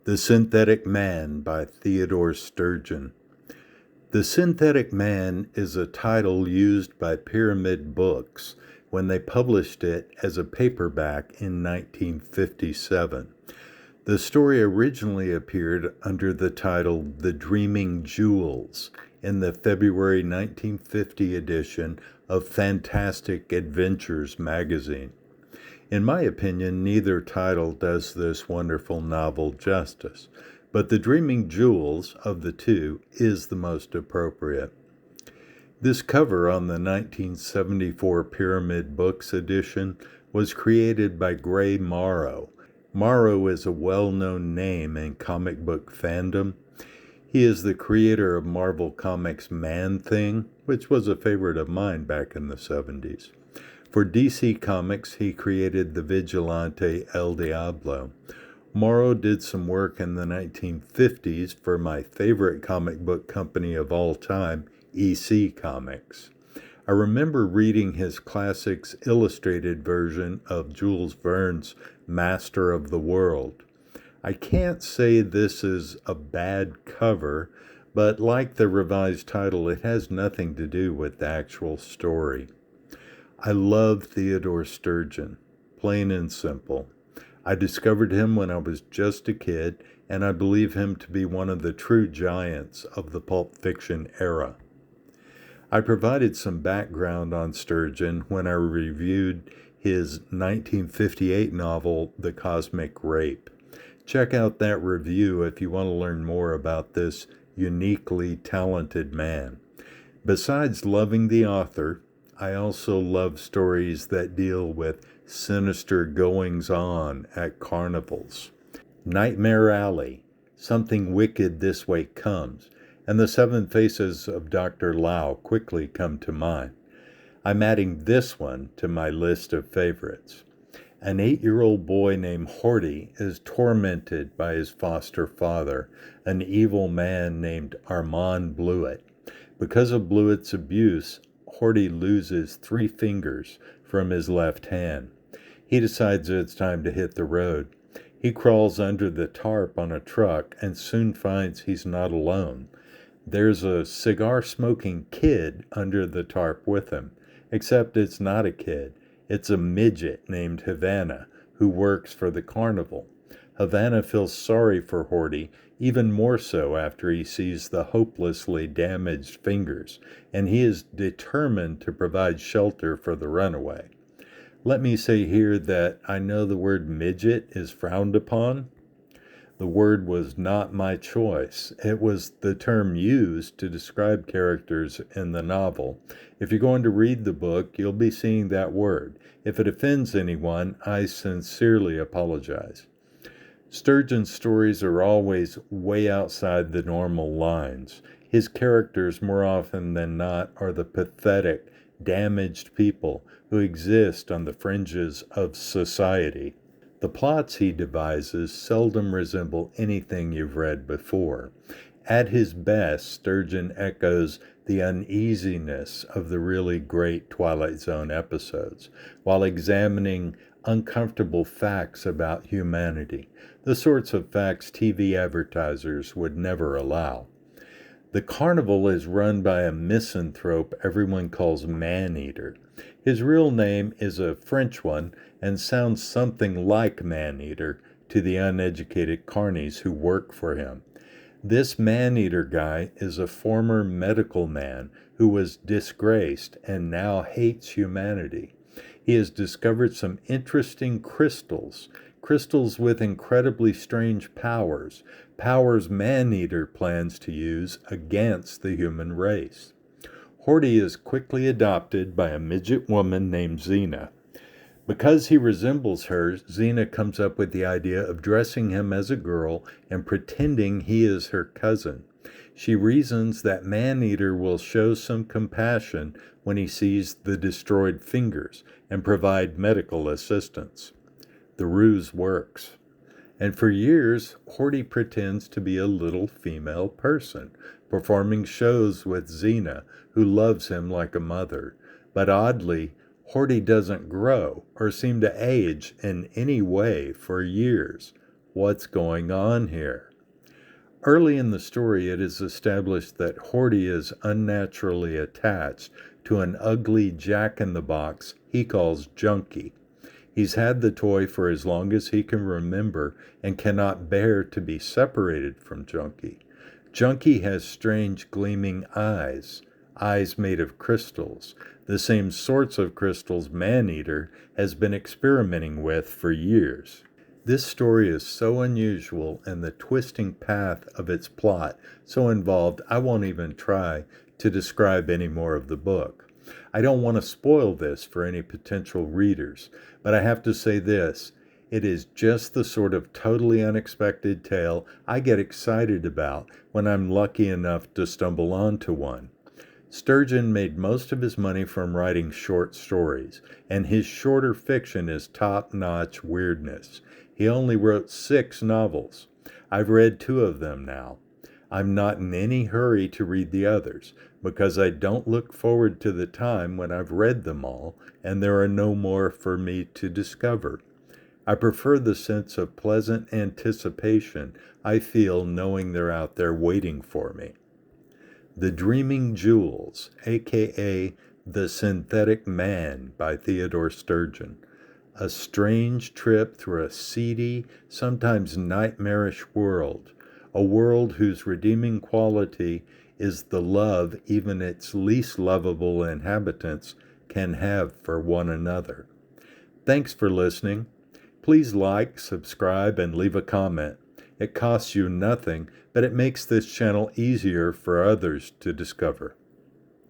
The Synthetic Man by Theodore Sturgeon. The Synthetic Man is a title used by Pyramid Books when they published it as a paperback in 1957. The story originally appeared under the title The Dreaming Jewels in the February 1950 edition of Fantastic Adventures magazine. In my opinion, neither title does this wonderful novel justice, but The Dreaming Jewels of the two is the most appropriate. This cover on the 1974 Pyramid Books edition was created by Gray Morrow. Morrow is a well-known name in comic book fandom. He is the creator of Marvel Comics' Man-Thing, which was a favorite of mine back in the 70s. For DC Comics, he created the vigilante El Diablo. Morrow did some work in the 1950s for my favorite comic book company of all time, EC Comics. I remember reading his classics illustrated version of Jules Verne's Master of the World. I can't say this is a bad cover, but like the revised title, it has nothing to do with the actual story. I love Theodore Sturgeon, plain and simple. I discovered him when I was just a kid, and I believe him to be one of the true giants of the pulp fiction era. I provided some background on Sturgeon when I reviewed his 1958 novel, The Cosmic Rape. Check out that review if you want to learn more about this uniquely talented man. Besides loving the author, I also love stories that deal with sinister goings-on at carnivals. Nightmare Alley, Something Wicked This Way Comes, and The Seven Faces of Dr. Lau quickly come to mind. I'm adding this one to my list of favorites. An 8-year-old boy named Horty is tormented by his foster father, an evil man named Armand Blewett. Because of Blewett's abuse, Horty loses 3 fingers from his left hand. He decides it's time to hit the road. He crawls under the tarp on a truck and soon finds he's not alone. There's a cigar-smoking kid under the tarp with him, except it's not a kid. It's a midget named Havana who works for the carnival. Havana feels sorry for Horty, even more so after he sees the hopelessly damaged fingers, and he is determined to provide shelter for the runaway. Let me say here that I know the word midget is frowned upon. The word was not my choice. It was the term used to describe characters in the novel. If you're going to read the book, you'll be seeing that word. If it offends anyone, I sincerely apologize. Sturgeon's stories are always way outside the normal lines. His characters, more often than not, are the pathetic, damaged people who exist on the fringes of society. The plots he devises seldom resemble anything you've read before. At his best, Sturgeon echoes the uneasiness of the really great Twilight Zone episodes, while examining uncomfortable facts about humanity, the sorts of facts TV advertisers would never allow. The carnival is run by a misanthrope everyone calls Maneater. His real name is a French one and sounds something like Maneater to the uneducated carnies who work for him. This Maneater guy is a former medical man who was disgraced and now hates humanity. He has discovered some interesting crystals with incredibly strange powers Maneater plans to use against the human race. Horty is quickly adopted by a midget woman named Xena. Because he resembles her, Xena comes up with the idea of dressing him as a girl and pretending he is her cousin. She reasons that Maneater will show some compassion when he sees the destroyed fingers and provide medical assistance. The ruse works. And for years, Horty pretends to be a little female person, performing shows with Xena, who loves him like a mother. But oddly, Horty doesn't grow or seem to age in any way for years. What's going on here? Early in the story, it is established that Horty is unnaturally attached to an ugly jack-in-the-box he calls Junkie. He's had the toy for as long as he can remember and cannot bear to be separated from Junkie. Junkie has strange gleaming eyes made of crystals, the same sorts of crystals Maneater has been experimenting with for years. This story is so unusual and the twisting path of its plot so involved, I won't even try to describe any more of the book. I don't want to spoil this for any potential readers, but I have to say this. It is just the sort of totally unexpected tale I get excited about when I'm lucky enough to stumble onto one. Sturgeon made most of his money from writing short stories, and his shorter fiction is top-notch weirdness. He only wrote 6 novels. I've read 2 of them now. I'm not in any hurry to read the others, because I don't look forward to the time when I've read them all and there are no more for me to discover. I prefer the sense of pleasant anticipation I feel knowing they're out there waiting for me. The Dreaming Jewels, aka The Synthetic Man by Theodore Sturgeon. A strange trip through a seedy, sometimes nightmarish world. A world whose redeeming quality is the love even its least lovable inhabitants can have for one another. Thanks for listening. Please like, subscribe, and leave a comment. It costs you nothing, but it makes this channel easier for others to discover.